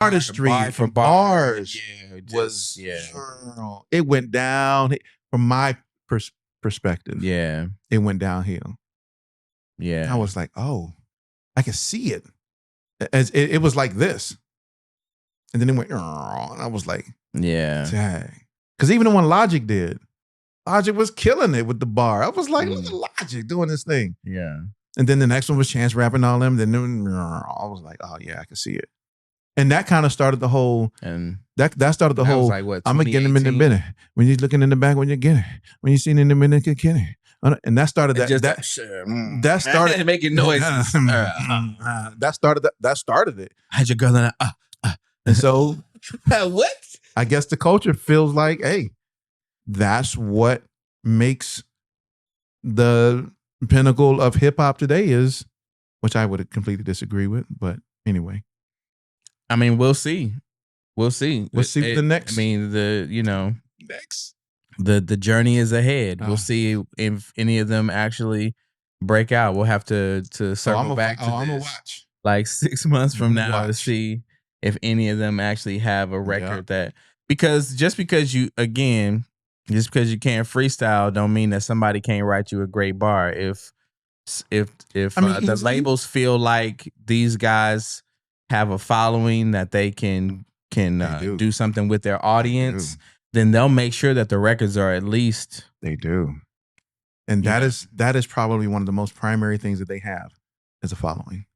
artistry for from bars was girl, it went down from my perspective. Yeah, it went downhill. Yeah, I was like, oh, I could see it. As it was like this, and then it went. And I was like, yeah. dang. Because even the one Logic did, Logic was killing it with the bar. I was like, look at Logic doing this thing. Yeah. And then the next one was Chance rapping all them. Then I was like, oh yeah, I can see it. And that kind of started the whole. And that started the whole. Like what, I'm gonna get him in the minute. When you're looking in the back, when you're getting, when you seen in the minute, you're getting. And that started that. That started making noises. That started it. Had your girl in and so what? I guess the culture feels like, hey, that's what makes the pinnacle of hip hop today is, which I would completely disagree with. But anyway, I mean, we'll see. We'll see. We'll see the next. I mean, next. The journey is ahead. We'll see if any of them actually break out. We'll have to circle back to this. I'm gonna watch like 6 months from now to see if any of them actually have a record that, because just because you can't freestyle don't mean that somebody can't write you a great bar. If the labels feel like these guys have a following that they can do something with their audience, then they'll make sure that the records are at least. They do. And that is probably one of the most primary things that they have is a following.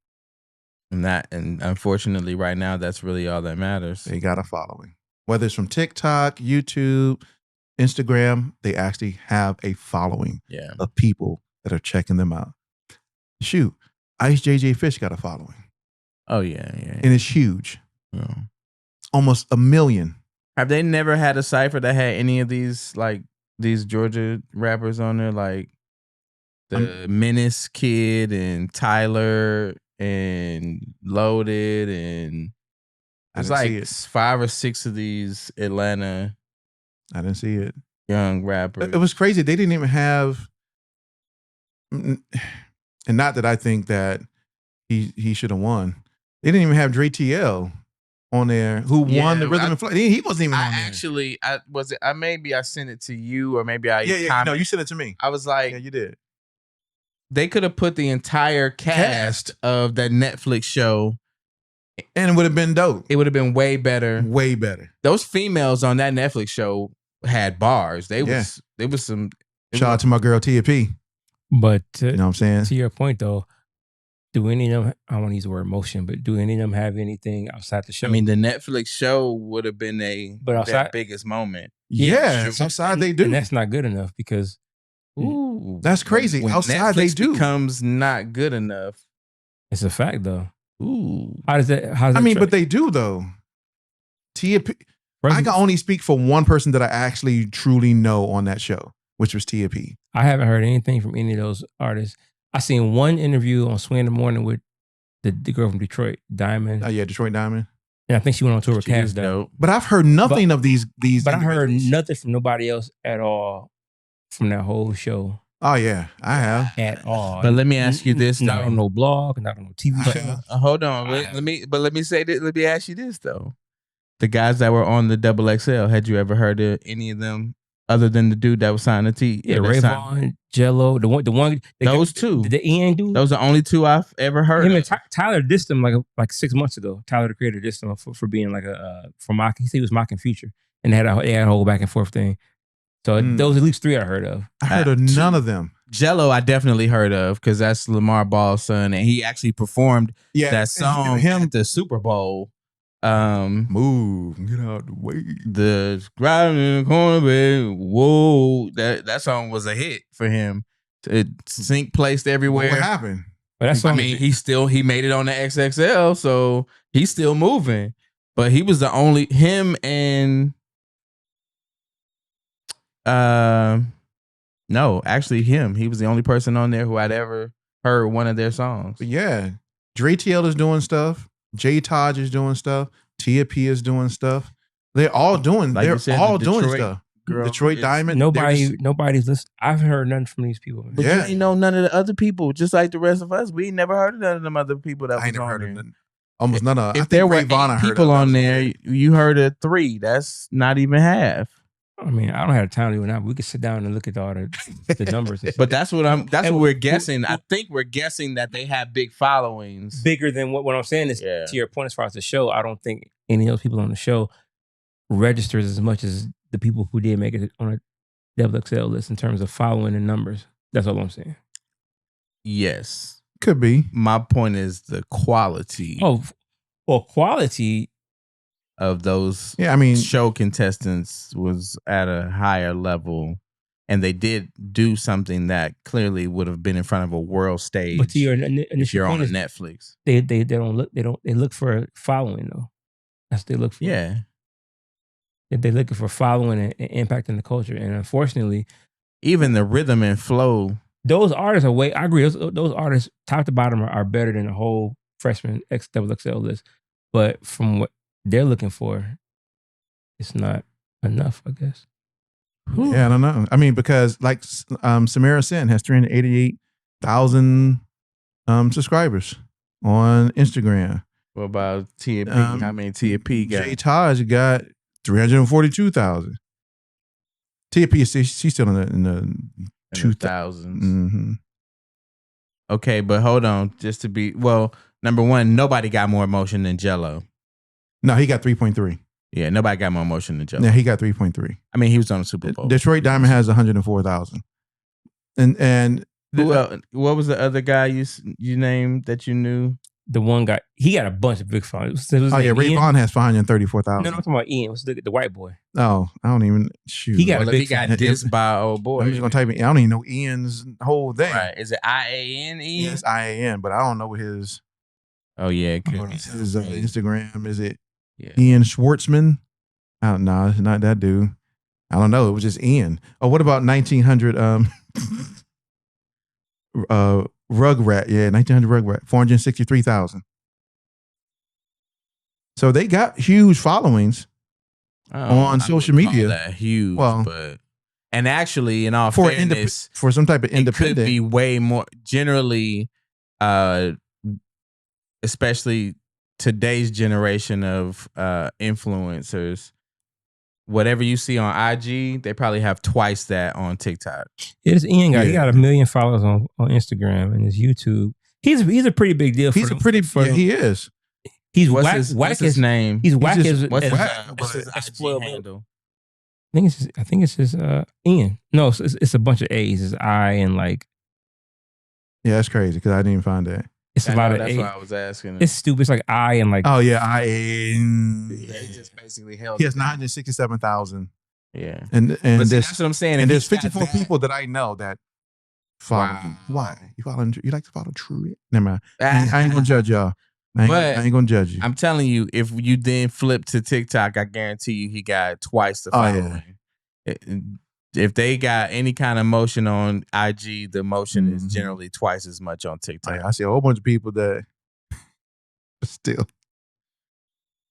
And unfortunately right now, that's really all that matters. They got a following. Whether it's from TikTok, YouTube, Instagram, they actually have a following of people that are checking them out. Shoot, Ice JJ Fish got a following. Oh, yeah. And it's huge. Yeah. Almost 1 million. Have they never had a cypher that had any of these Georgia rappers on there, like the Menace Kid and Taelor and Loaded, and it's like 5 or 6 of these Atlanta. I didn't see it. Young rappers. It was crazy. They didn't even have, and not that I think that he should have won. They didn't even have Dre TL on there, who won the Rhythm and Flow. He wasn't even on there. Actually, maybe I sent it to you, or maybe I no, you sent it to me. I was like, yeah, you did. They could have put the entire cast of that Netflix show, and it would have been dope. It would have been way better. Way better. Those females on that Netflix show had bars. There was some. Shout out to my girl Tia P. But you know what I'm saying? To your point though, do any of them, I don't want to use the word motion, but do any of them have anything outside the show? I mean, the Netflix show would have been that biggest moment. Yeah, outside they do. And that's not good enough because that's crazy. When outside Netflix they do. Becomes not good enough. It's a fact though. Ooh. How does that but they do though. Tia P. I can only speak for one person that I actually truly know on that show, which was Tia P. I haven't heard anything from any of those artists. I seen one interview on Swing in the Morning with the girl from Detroit, Diamond. Oh yeah, Detroit Diamond. And I think she went on tour with Cass though. But I've heard nothing of these. But I heard nothing from nobody else at all from that whole show. Oh yeah, I have at all. But let me ask you this: not on no blog, not on no TV show. Hold on, let me say this. Let me ask you this though: the guys that were on the XXL, had you ever heard of any of them other than the dude that was signed to T? Yeah, Ray Vaughan, Jello, the one. Those two, the Ian dude. Those are the only two I've ever heard. Him and Taelor dissed him like 6 months ago. Taelor the creator dissed him for being like for mocking. He said he was mocking Future, and they had a whole back and forth thing. So those at least 3 I heard of. I heard of none of them. Jello I definitely heard of because that's Lamar Ball's son, and he actually performed that song at the Super Bowl. Move, get out the way. The riding in the corner, baby. Whoa, that song was a hit for him. It sync placed everywhere. What happened? But I mean, he made it on the XXL, so he's still moving. But he was the only him and no, actually him. He was the only person on there who I'd ever heard one of their songs. But yeah, Dre TL is doing stuff. J Taj is doing stuff. Tia P is doing stuff. They're all doing. They're all doing stuff. Detroit Diamond. Nobody's listening. I've heard nothing from these people. But you ain't know none of the other people. Just like the rest of us, we ain't never heard of none of them other people that was on there. almost none of. If there were Vaughan people on there, you heard of 3. That's not even half. I mean, I don't have time to do it now, but we could sit down and look at all the numbers. But that's what we're guessing. I think we're guessing that they have big followings. Bigger than what I'm saying is, to your point, as far as the show, I don't think any of those people on the show registers as much as the people who did make it on a XXL list in terms of following and numbers. That's all I'm saying. Yes. Could be. My point is the quality. Oh, well, quality of those show contestants was at a higher level, and they did do something that clearly would have been in front of a world stage. But to your initial if you're on point Netflix, they look for following though. That's what they look for. Yeah. They're looking for following and impacting the culture, and unfortunately, even the rhythm and flow. Those artists are I agree. Those artists, top to bottom, are better than the whole freshman XXL list. But from what they're looking for, it's not enough, I guess. Yeah, I don't know. I mean, because like Samara Sen has 388,000 subscribers on Instagram. What about Tia P? How many Tia P got? J Taj got 342,000. Tia P, she's still in the 2000s. Mm-hmm. Okay, but hold on. Just to be number one, nobody got more emotion than Jello. No, he got 3.3. Yeah, nobody got more emotion than Jello. Yeah, he got 3.3. I mean, he was on the Super Bowl. Detroit Diamond has 104,000. And who else? What was the other guy you named that you knew? The one guy, he got a bunch of big followers. Ray Vaughan has 534,000. No, I'm talking about Ian. What's the white boy? Oh, I don't even shoot. He got if he got dissed by old boy. I'm just gonna type in. I don't even know Ian's whole thing. Right? Is it IAN? Ian? Yes, IAN, but I don't know his. Oh yeah, it could be. His Instagram. Is it Ian Schwartzman? I don't know. It's not that dude. I don't know. It was just Ian. Oh, what about 1900? Rugrat, 1900 Rugrat, 463,000. So they got huge followings on social media. That huge, and actually, in all for fairness, for some type of independent, it could be way more. Generally, especially today's generation of influencers. Whatever you see on IG, they probably have twice that on TikTok. This Ian guy, he got 1 million followers on Instagram and his YouTube. He's a pretty big deal. He is. He's what's his name? He's whack as what's his IG handle? I think it's just Ian. No, it's a bunch of A's. It's I and like. Yeah, that's crazy because I didn't even find that. It's a lot of. That's why I was asking. It's stupid. It's like I and like. Oh yeah, They just basically held. He has 967,000. Yeah, and that's what I'm saying. And there's 54 people that I know that follow. Wow. Why you like to follow True? Never mind. I ain't gonna judge y'all. I ain't gonna judge you. I'm telling you, if you then flip to TikTok, I guarantee you he got twice the following. If they got any kind of motion on IG, the motion is generally twice as much on TikTok. I see a whole bunch of people that still,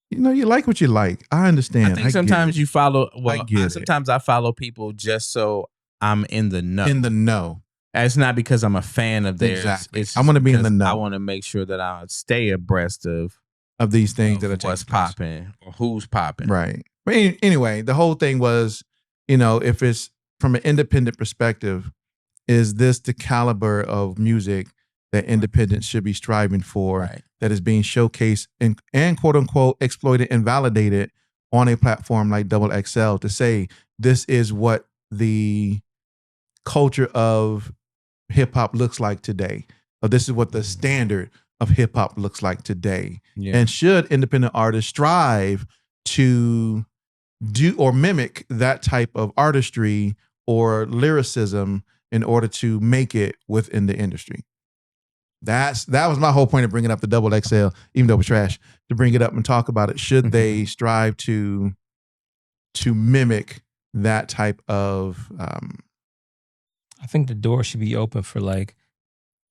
you like what you like. I understand. I think sometimes you follow. Well, sometimes I follow people just so I'm in the know. In the know. It's not because I'm a fan of theirs. Exactly. I want to be in the know. I want to make sure that I stay abreast of these things that are what's popping or who's popping. Right. But anyway, the whole thing was, if it's from an independent perspective, is this the caliber of music that independents should be striving for, that is being showcased and quote unquote exploited and validated on a platform like XXL to say this is what the culture of hip hop looks like today, or this is what the standard of hip hop looks like today. Yeah. And should independent artists strive to do or mimic that type of artistry or lyricism in order to make it within the industry? That was my whole point of bringing up the XXL, even though it was trash, to bring it up and talk about it. Should they strive to mimic that type of? I think the door should be open for like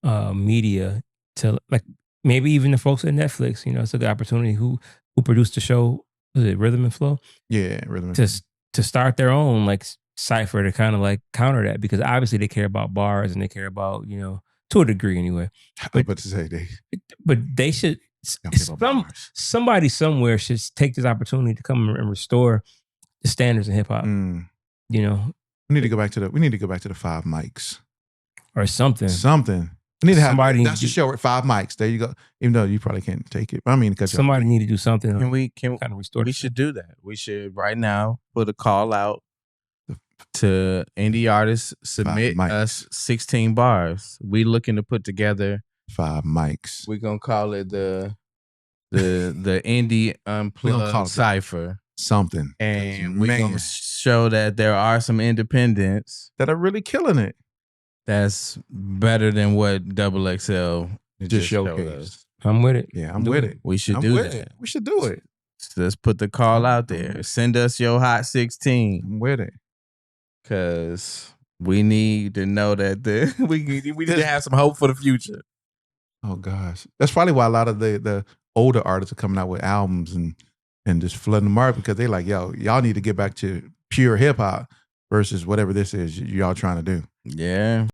media to like maybe even the folks at Netflix. It's a good opportunity. Who produced the show? Was it Rhythm and Flow? Yeah, Rhythm. To start their own like cipher to kind of like counter that, because obviously they care about bars and they care about to a degree anyway. But to say but they should somebody somewhere should take this opportunity to come and restore the standards in hip hop. You know, we need to go back to the 5 mics or something. We need to have that's the show at 5 mics. There you go. Even though you probably can't take it, but I mean, somebody need to do something. Can we kind of restore? We should do that. We should right now put a call out to indie artists. Submit us 16 bars. We looking to put together 5 mics. We're gonna call it the Indie Unplugged Cypher. Something. And we're gonna show that there are some independents that are really killing it. That's better than what XXL just showcased. I'm with it. Yeah, I'm with it. We should do that. We should do it. So let's put the call out there. Send us your hot 16. I'm with it. Cause we need to know that we need to have some hope for the future. Oh gosh, that's probably why a lot of the older artists are coming out with albums and just flooding the market, because they like, yo, y'all need to get back to pure hip hop versus whatever this is y'all trying to do. Yeah.